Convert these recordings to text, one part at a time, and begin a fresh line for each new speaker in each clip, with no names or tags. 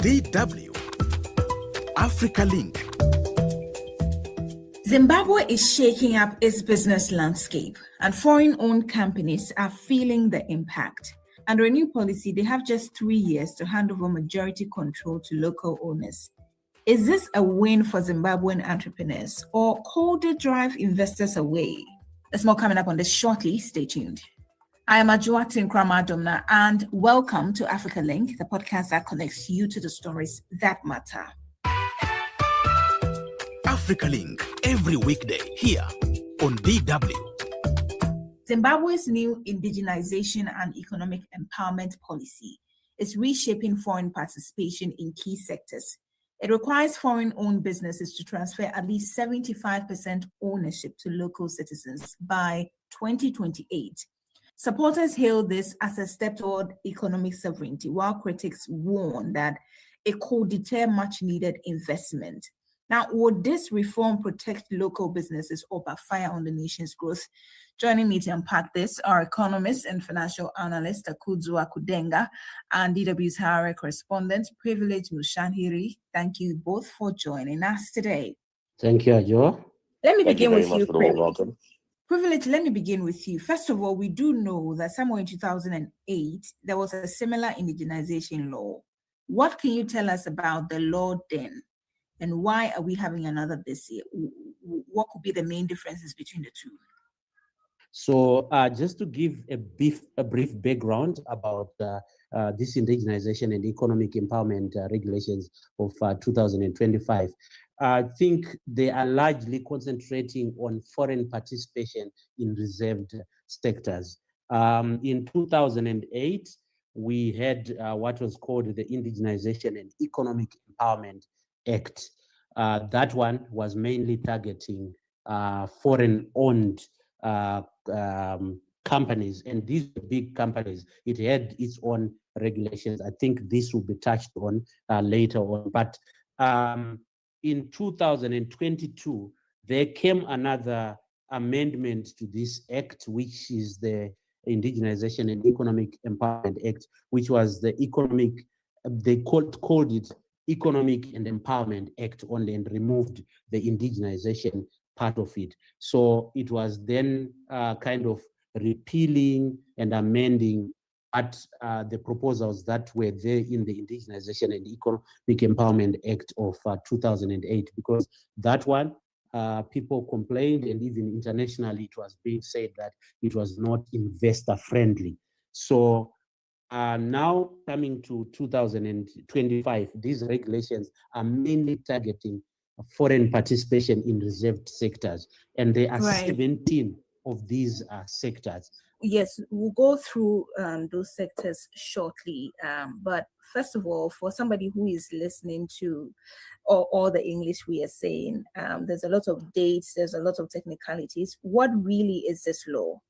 DW Africa Link.
Zimbabwe is shaking up its business landscape, and foreign-owned companies are feeling the impact. Under a new policy, they have just 3 years to hand over majority control to local owners. Is this a win for Zimbabwean entrepreneurs, or could it drive investors away? There's more coming up on this shortly. Stay tuned. I am Ajuatin Kramadomna, and welcome to Africa Link, the podcast that connects you to the stories that matter.
Africa Link, every weekday here on DW.
Zimbabwe's new indigenization and economic empowerment policy is reshaping foreign participation in key sectors. It requires foreign-owned businesses to transfer at least 75% ownership to local citizens by 2028. Supporters hail this as a step toward economic sovereignty, while critics warn that it could deter much-needed investment. Now, would this reform protect local businesses or backfire on the nation's growth? Joining me to unpack this are economist and financial analyst Akudzwa Kudenga and DW's Harare correspondent, Privilege Mushanhiri. Thank you both for joining us today.
Thank you, Ajo.
Let me begin with you,
Welcome.
Privilege, let me begin with you. First of all, we do know that somewhere in 2008, there was a similar indigenization law. What can you tell us about the law then? And why are we having another this year? What could be the main differences between the two?
So just to give a brief background about this indigenization and economic empowerment regulations of 2025, I think they are largely concentrating on foreign participation in reserved sectors. In 2008, we had what was called the Indigenization and Economic Empowerment Act. That one was mainly targeting foreign-owned companies, and these big companies, it had its own regulations. I think this will be touched on later on. But in 2022, there came another amendment to this act, which is the Indigenization and Economic Empowerment Act, which was the economic, they called it Economic and Empowerment Act only, and removed the indigenization part of it. So it was then kind of repealing and amending at the proposals that were there in the Indigenization and Economic Empowerment Act of 2008, because that one, people complained, and even internationally it was being said that it was not investor friendly. So now coming to 2025, these regulations are mainly targeting foreign participation in reserved sectors, and there are 17 of these sectors.
Yes, we'll go through those sectors shortly. But first of all, for somebody who is listening to all the English we are saying, there's a lot of dates, there's a lot of technicalities. What really is this law?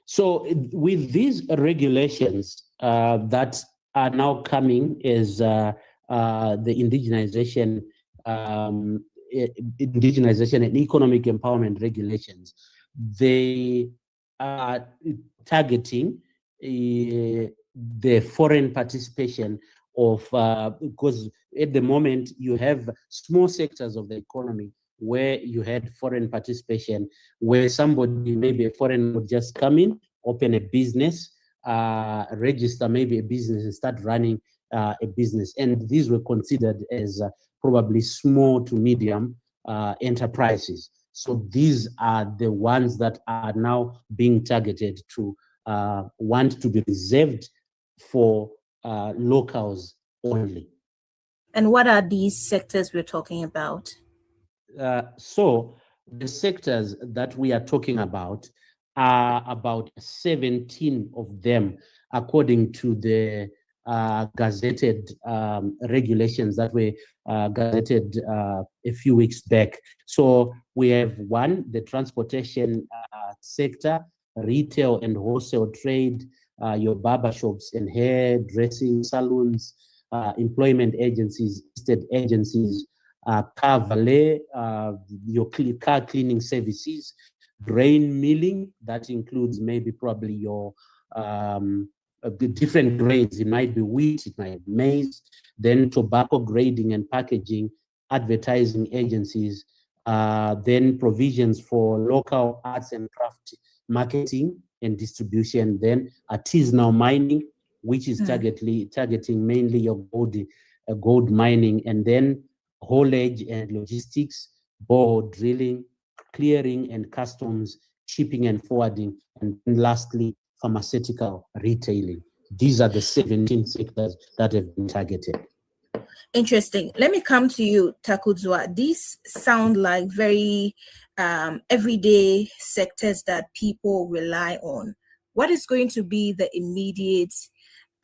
So with these regulations that are now coming as the indigenization and economic empowerment regulations, they are targeting the foreign participation of, because at the moment you have small sectors of the economy where you had foreign participation, where somebody, maybe a foreign, would just come in, open a business, register maybe a business, and start running a business. And these were considered as probably small to medium enterprises. So these are the ones that are now being targeted to want to be reserved for locals only.
And what are these sectors we're talking about?
So the sectors that we are talking about are about 17 of them, according to the gazetted regulations that were gazetted a few weeks back. So we have one, the transportation sector, retail and wholesale trade, your barber shops and hairdressing salons, employment agencies, state agencies, car valet, your car cleaning services, grain milling, that includes maybe probably your the different grades. It might be wheat, it might be maize, then tobacco grading and packaging, advertising agencies, then provisions for local arts and craft marketing and distribution, then artisanal mining, which is targeting mainly your gold mining, and then haulage and logistics, bore drilling, clearing and customs, shipping and forwarding, and lastly, pharmaceutical retailing. These are the 17 sectors that have been targeted.
Interesting. Let me come to you, Takuzwa. These sound like very everyday sectors that people rely on. What is going to be the immediate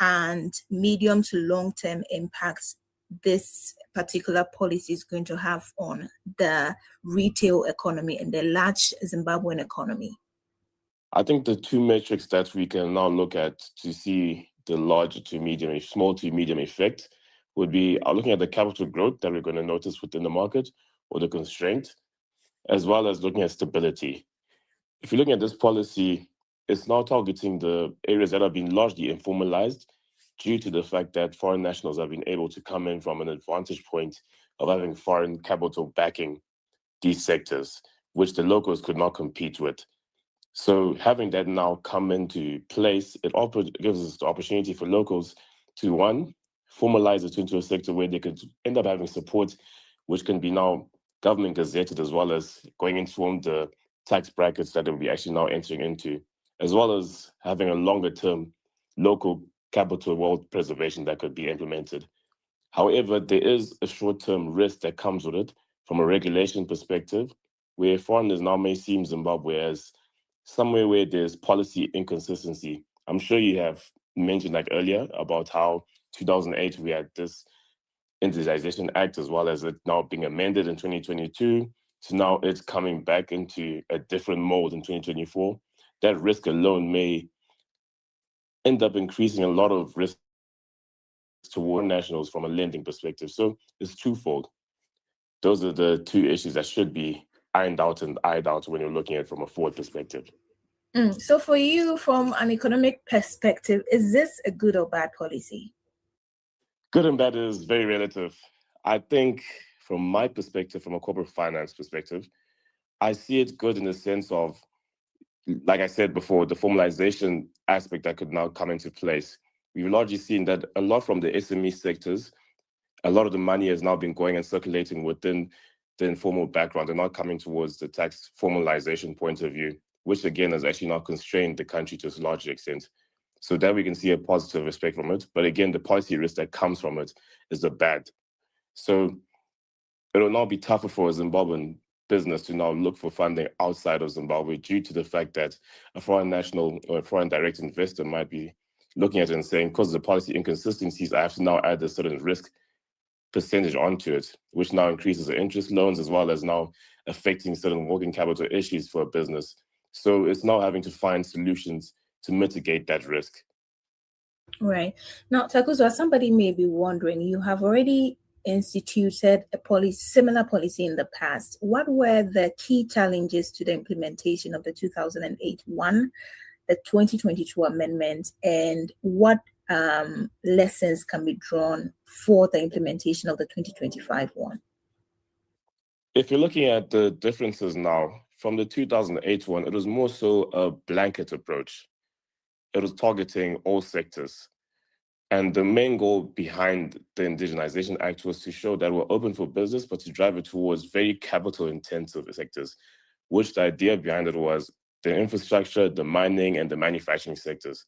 and medium to long-term impacts this particular policy is going to have on the retail economy and the large Zimbabwean economy?
I think the two metrics that we can now look at to see the large to medium, small to medium effect would be looking at the capital growth that we're going to notice within the market or the constraint, as well as looking at stability. If you're looking at this policy, it's now targeting the areas that have been largely informalized due to the fact that foreign nationals have been able to come in from an advantage point of having foreign capital backing these sectors, which the locals could not compete with. So having that now come into place, it gives us the opportunity for locals to, one, formalize it into a sector where they could end up having support, which can be now government gazetted, as well as going into the tax brackets that they'll be actually now entering into, as well as having a longer term local capital wealth preservation that could be implemented. However, there is a short-term risk that comes with it from a regulation perspective, where foreigners now may see Zimbabwe as somewhere where there's policy inconsistency. I'm sure you have mentioned like earlier about how 2008 we had this Indigenization Act, as well as it now being amended in 2022. So now it's coming back into a different mold in 2024. That risk alone may end up increasing a lot of risk toward nationals from a lending perspective. So it's twofold. Those are the two issues that should be ironed out and eyed out when you're looking at it from a forward perspective.
So for you, from an economic perspective, is this a good or bad policy?
Good and bad is very relative. I think from my perspective, from a corporate finance perspective, I see it good in the sense of, like I said before, the formalization aspect that could now come into place. We've largely seen that a lot from the SME sectors, a lot of the money has now been going and circulating within the informal background and not coming towards the tax formalization point of view, which again has actually now constrained the country to a large extent. So that we can see a positive aspect from it. But again, the policy risk that comes from it is the bad. So it will now be tougher for a Zimbabwean business to now look for funding outside of Zimbabwe due to the fact that a foreign national or a foreign direct investor might be looking at it and saying, because of the policy inconsistencies, I have to now add a certain risk percentage onto it, which now increases the interest loans, as well as now affecting certain working capital issues for a business. So it's now having to find solutions to mitigate that risk.
Right. Now, Takuzwa, somebody may be wondering, you have already instituted a similar policy in the past. What were the key challenges to the implementation of the 2008 one, the 2022 amendment, and what lessons can be drawn for the implementation of the 2025 one?
If you're looking at the differences now, from the 2008 one, it was more so a blanket approach. It was targeting all sectors. And the main goal behind the Indigenization Act was to show that we're open for business, but to drive it towards very capital-intensive sectors, which the idea behind it was the infrastructure, the mining, and the manufacturing sectors.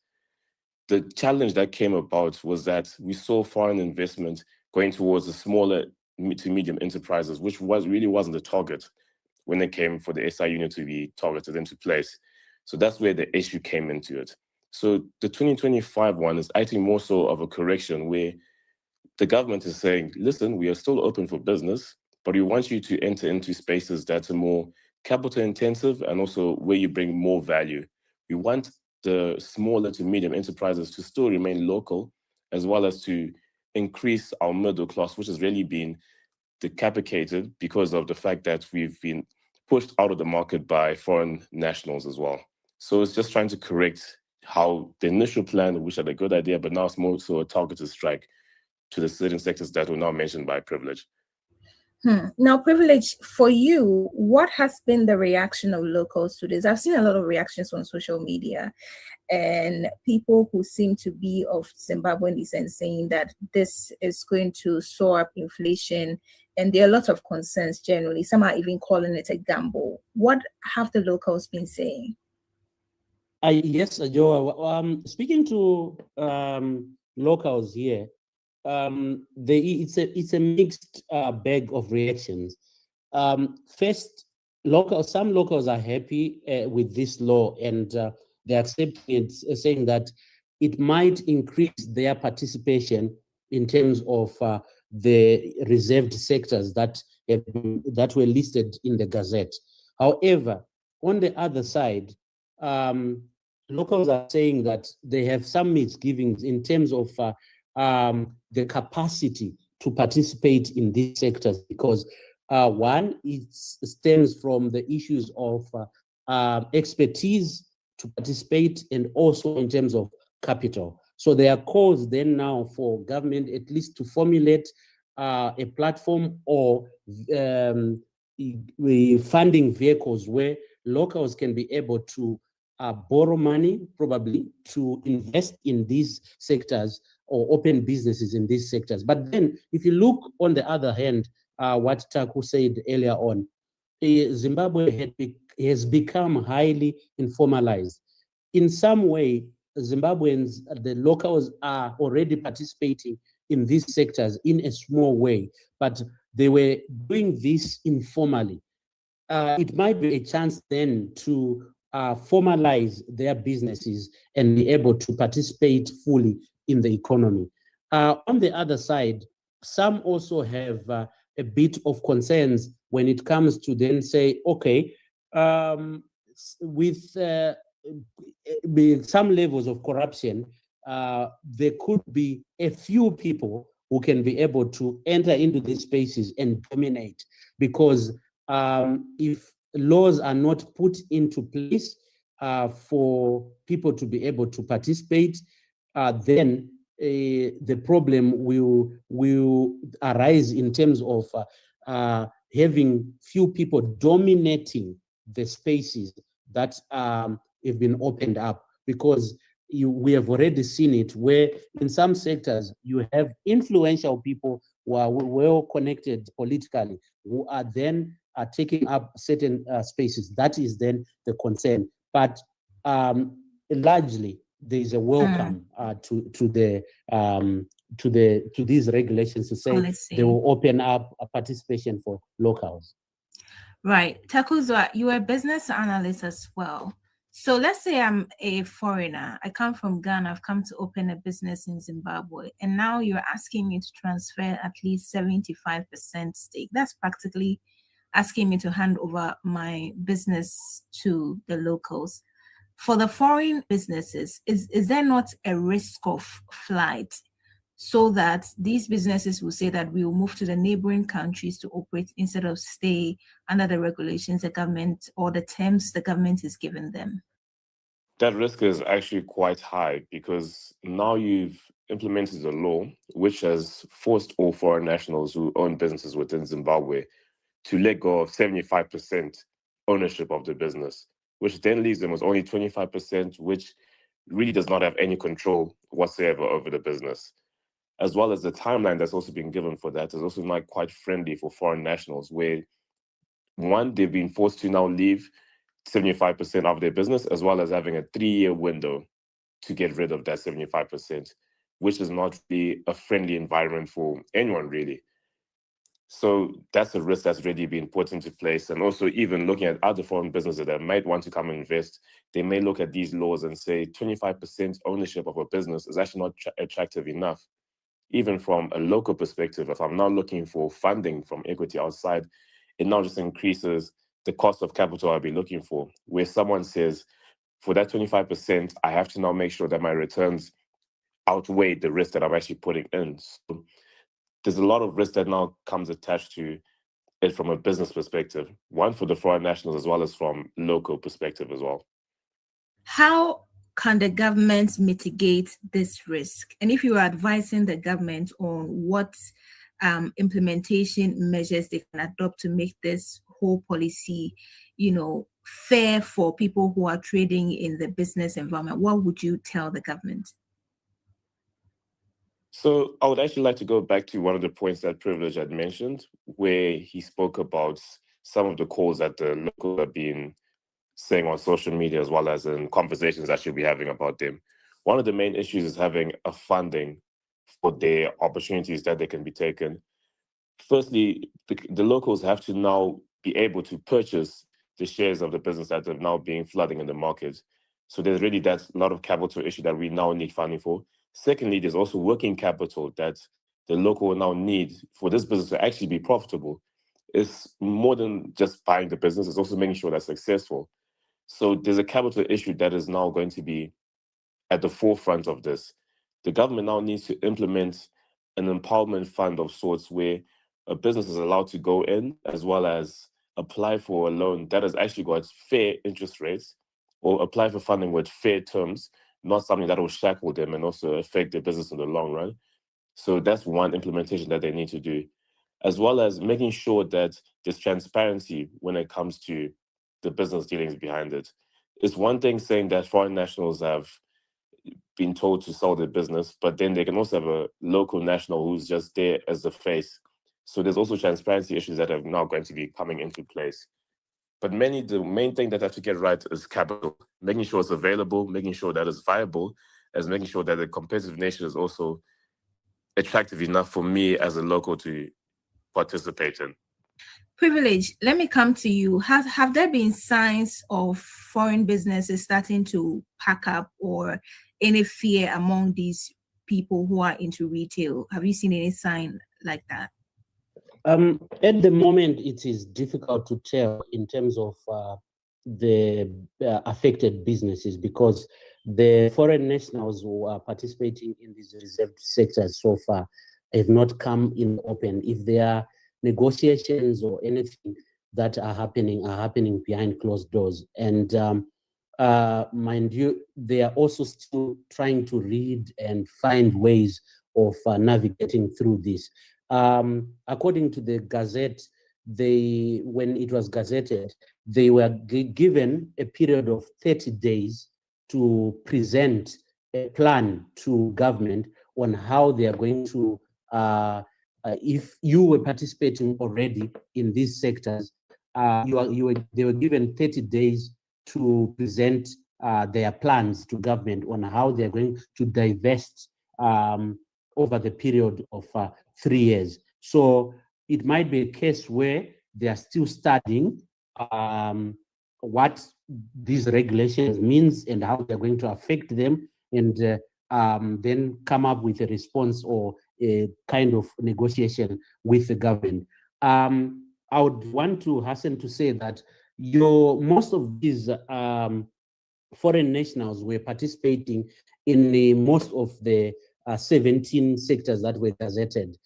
The challenge that came about was that we saw foreign investment going towards the smaller to medium enterprises, which really wasn't the target when it came for the SI unit to be targeted into place. So that's where the issue came into it. So the 2025 one is, I think, more so of a correction where the government is saying, listen, we are still open for business, but we want you to enter into spaces that are more capital intensive and also where you bring more value. We want the smaller to medium enterprises to still remain local, as well as to increase our middle class, which has really been decapitated because of the fact that we've been pushed out of the market by foreign nationals as well. So it's just trying to correct how the initial plan, which had a good idea, but now it's more so a targeted strike to the certain sectors that were now mentioned by Privilege.
Now, Privilege, for you, what has been the reaction of locals to this? I've seen a lot of reactions on social media and people who seem to be of Zimbabwean descent saying that this is going to soar up inflation. And there are a lot of concerns generally. Some are even calling it a gamble. What have the locals been saying?
Yes, Joe. Speaking to locals here, it's a mixed bag of reactions. First, some locals are happy with this law, and they accept it, saying that it might increase their participation in terms of the reserved sectors that were listed in the Gazette. However, on the other side, locals are saying that they have some misgivings in terms of the capacity to participate in these sectors because one, it stems from the issues of expertise to participate and also in terms of capital. So there are calls then now for government at least to formulate a platform or funding vehicles where locals can be able to borrow money, probably, to invest in these sectors or open businesses in these sectors. But then, if you look on the other hand, what Taku said earlier on, Zimbabwe has become highly informalized. In some way, Zimbabweans, the locals are already participating in these sectors in a small way, but they were doing this informally. It might be a chance then to formalize their businesses and be able to participate fully in the economy. On the other side, some also have a bit of concerns when it comes to then say, okay, with some levels of corruption, there could be a few people who can be able to enter into these spaces and dominate because if laws are not put into place for people to be able to participate, then the problem will arise in terms of having few people dominating the spaces that have been opened up because we have already seen it where in some sectors you have influential people who are well connected politically who are then taking up certain spaces. That is then the concern. But largely, there is a welcome to these regulations to say they will open up a participation for locals.
Right. Takuzwa, you are a business analyst as well. So let's say I'm a foreigner. I come from Ghana. I've come to open a business in Zimbabwe. And now you're asking me to transfer at least 75% stake. That's practically asking me to hand over my business to the locals. For the foreign businesses, is there not a risk of flight so that these businesses will say that we will move to the neighboring countries to operate instead of stay under the regulations the government or the terms the government is giving them?
That risk is actually quite high because now you've implemented a law which has forced all foreign nationals who own businesses within Zimbabwe to let go of 75% ownership of the business, which then leaves them with only 25%, which really does not have any control whatsoever over the business. As well as the timeline that's also been given for that is also not quite friendly for foreign nationals, where one, they've been forced to now leave 75% of their business, as well as having a 3-year window to get rid of that 75%, which is not really a friendly environment for anyone, really. So that's a risk that's already been put into place. And also even looking at other foreign businesses that might want to come and invest, they may look at these laws and say 25% ownership of a business is actually not attractive enough. Even from a local perspective, if I'm now looking for funding from equity outside, it now just increases the cost of capital I'll be looking for, where someone says, for that 25%, I have to now make sure that my returns outweigh the risk that I'm actually putting in. So there's a lot of risk that now comes attached to it from a business perspective, one for the foreign nationals as well as from local perspective as well.
How can the government mitigate this risk? And if you are advising the government on what implementation measures they can adopt to make this whole policy, fair for people who are trading in the business environment, what would you tell the government?
So I would actually like to go back to one of the points that Privilege had mentioned, where he spoke about some of the calls that the locals have been saying on social media, as well as in conversations that you'll be having about them. One of the main issues is having a funding for their opportunities that they can be taken. Firstly, the locals have to now be able to purchase the shares of the business that are now being flooding in the market. So there's really that lot of capital issue that we now need funding for. Secondly, there's also working capital that the local will now need for this business to actually be profitable. It's more than just buying the business, it's also making sure that's successful. So there's a capital issue that is now going to be at the forefront of this. The government now needs to implement an empowerment fund of sorts where a business is allowed to go in as well as apply for a loan that has actually got fair interest rates, or apply for funding with fair terms, not something that will shackle them and also affect their business in the long run. So that's one implementation that they need to do, as well as making sure that there's transparency when it comes to the business dealings behind it. It's one thing saying that foreign nationals have been told to sell their business, but then they can also have a local national who's just there as the face. So there's also transparency issues that are now going to be coming into place. But the main thing that I have to get right is capital, making sure it's available, making sure that it's viable, as making sure that the competitive nature is also attractive enough for me as a local to participate in.
Privilege, let me come to you. Have there been signs of foreign businesses starting to pack up, or any fear among these people who are into retail? Have you seen any sign like that?
At the moment, it is difficult to tell in terms of the affected businesses, because the foreign nationals who are participating in these reserved sectors so far have not come in open. If there are negotiations or anything that are happening behind closed doors. And mind you, they are also still trying to read and find ways of navigating through this. According to the Gazette, when it was gazetted, they were given a period of 30 days to present a plan to government on how they are going to, if you were participating already in these sectors, they were given 30 days to present their plans to government on how they're going to divest over the period of 3 years. So it might be a case where they are still studying what these regulations means and how they're going to affect them, and then come up with a response or a kind of negotiation with the government. I would want to hasten to say that most of these foreign nationals were participating in most of the 17 sectors that were gazetted.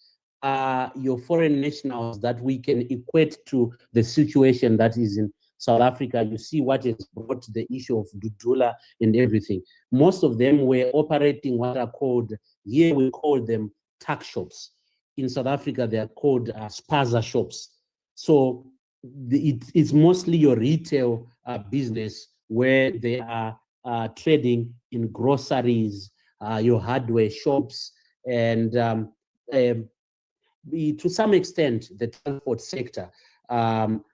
Your foreign nationals that we can equate to the situation that is in South Africa. You see what has brought the issue of Dudula and everything. Most of them were operating what are called, here we call them tuck shops. In South Africa, they are called spaza shops. So it's mostly your retail business where they are trading in groceries, your hardware shops, and to some extent, the transport sector.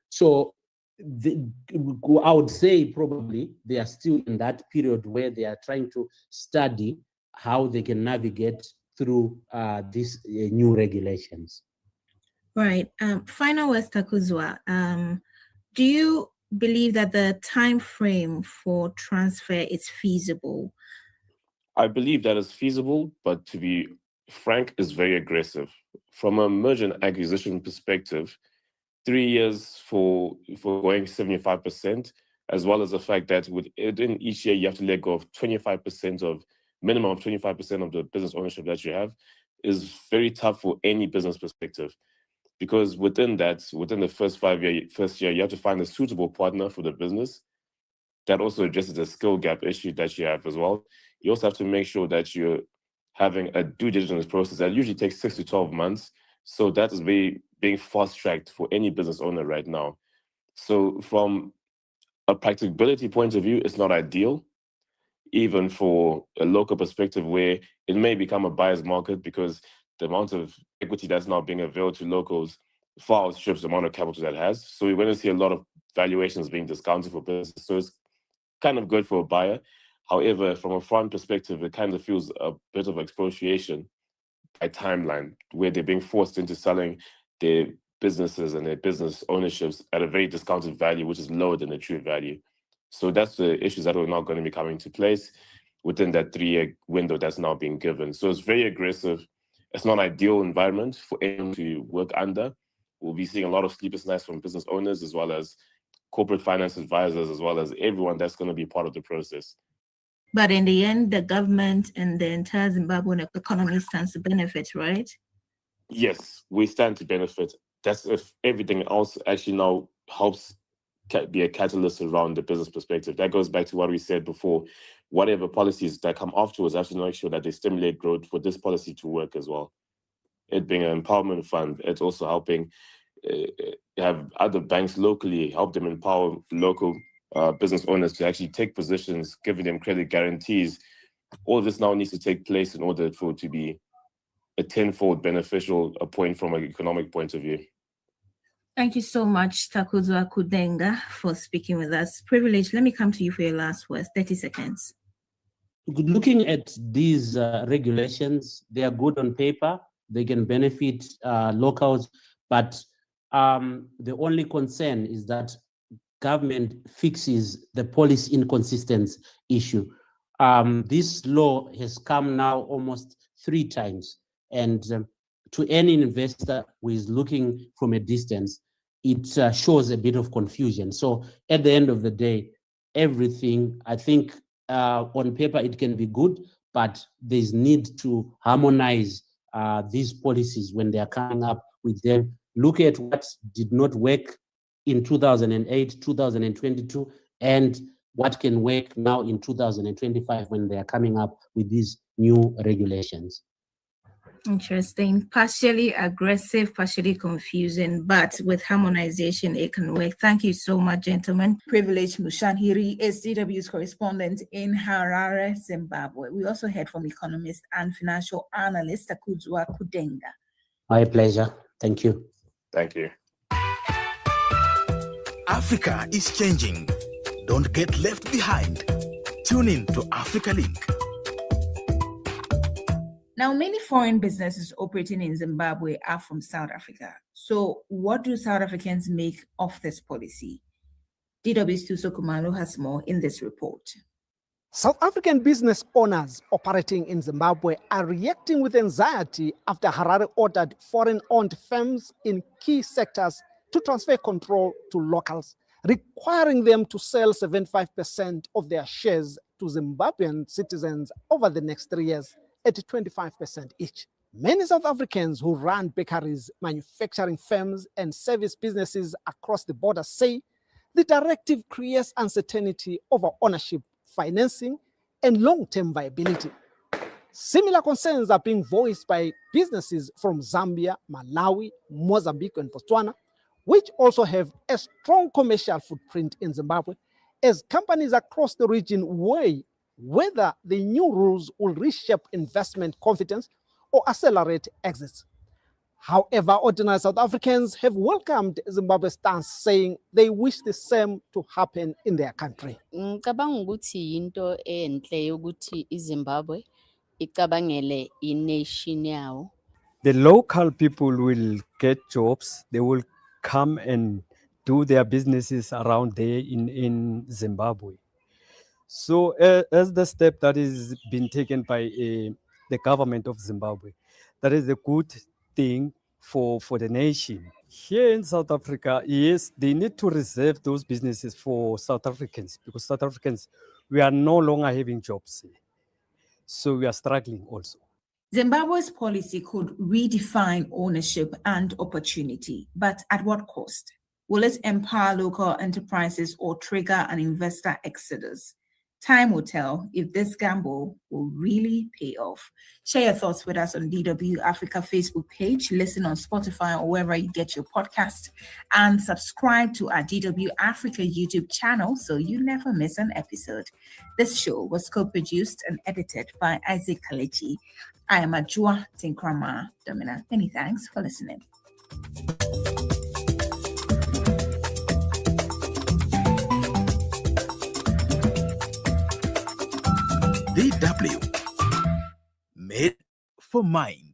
So I would say probably they are still in that period where they are trying to study how they can navigate through these new regulations.
Right. Final words, Takuzwa. Do you believe that the time frame for transfer is feasible?
I believe that is feasible, but to be frank, is very aggressive. From a merger and acquisition perspective, 3 years for going 75%, as well as the fact that within each year you have to let go of 25% of minimum of 25% of the business ownership that you have, is very tough for any business perspective. Because within the first year, you have to find a suitable partner for the business. that also addresses the skill gap issue that you have as well. You also have to make sure that you're having a due diligence process that usually takes 6 to 12 months. So that is being fast-tracked for any business owner right now. So from a practicability point of view, it's not ideal, even for a local perspective where it may become a buyer's market because the amount of equity that's now being availed to locals far outstrips the amount of capital that has. So we're going to see a lot of valuations being discounted for businesses. So it's kind of good for a buyer. However, from a foreign perspective, it kind of feels a bit of expropriation by timeline, where they're being forced into selling their businesses and their business ownerships at a very discounted value, which is lower than the true value. So that's the issues that are now going to be coming to place within that 3-year window that's now being given. So it's very aggressive. It's not an ideal environment for anyone to work under. We'll be seeing a lot of sleepless nights from business owners, as well as corporate finance advisors, as well as everyone that's going to be part of the process.
But in the end, the government and the entire Zimbabwean economy stands to benefit, right?
Yes, we stand to benefit. That's if everything else actually now helps be a catalyst around the business perspective. That goes back to what we said before. Whatever policies that come afterwards, have to make sure that they stimulate growth for this policy to work as well. It being an empowerment fund, it's also helping have other banks locally help them empower local business owners to actually take positions, giving them credit guarantees. All of this now needs to take place in order for it to be a tenfold beneficial point from an economic point of view.
Thank you so much, Takuzwa Kudenga, for speaking with us. Privilege, let me come to you for your last words, 30 seconds.
Looking at these regulations, they are good on paper. They can benefit locals, but the only concern is that government fixes the policy inconsistency issue. This law has come now almost 3 times, and to any investor who is looking from a distance, it shows a bit of confusion. So at the end of the day, everything, I think on paper it can be good, but there's need to harmonize these policies when they are coming up with them. Look at what did not work in 2008, 2022, and what can work now in 2025 when they are coming up with these new regulations.
Interesting. Partially aggressive, partially confusing, but with harmonization, it can work. Thank you so much, gentlemen. Privilege Mushanhiri is DW's correspondent in Harare, Zimbabwe. We also heard from economist and financial analyst Takuzwa Kudenga.
My pleasure. Thank you.
Thank you.
Africa is changing. Don't get left behind. Tune in to Africa Link.
Now, many foreign businesses operating in Zimbabwe are from South Africa. So what do South Africans make of this policy? DW's Tuso Kumalo has more in this report.
South African business owners operating in Zimbabwe are reacting with anxiety after Harare ordered foreign-owned firms in key sectors to transfer control to locals, requiring them to sell 75% of their shares to Zimbabwean citizens over the next 3 years at 25% each. Many South Africans who run bakeries, manufacturing firms, and service businesses across the border say the directive creates uncertainty over ownership, financing, and long-term viability. Similar concerns are being voiced by businesses from Zambia, Malawi, Mozambique, and Botswana, which also have a strong commercial footprint in Zimbabwe, as companies across the region weigh whether the new rules will reshape investment confidence or accelerate exits. However, ordinary South Africans have welcomed Zimbabwe's stance, saying they wish the same to happen in their country.
Ngicabanga ukuthi into enhle ukuthi iZimbabwe icabangele ination yawo.
The local people will get jobs. They will come and do their businesses around there in Zimbabwe. So as the step that is being taken by the government of Zimbabwe, that is a good thing for the nation. Here in South Africa, yes, they need to reserve those businesses for South Africans, because South Africans, we are no longer having jobs. So we are struggling also.
Zimbabwe's policy could redefine ownership and opportunity, but at what cost? Will it empower local enterprises or trigger an investor exodus? Time will tell if this gamble will really pay off. Share your thoughts with us on DW Africa Facebook page, listen on Spotify or wherever you get your podcast, and subscribe to our DW Africa YouTube channel so you never miss an episode. This show was co-produced and edited by Isaac Kalechi. I am Ajua Tinkrama Domina. Many thanks for listening.
DW, made for minds.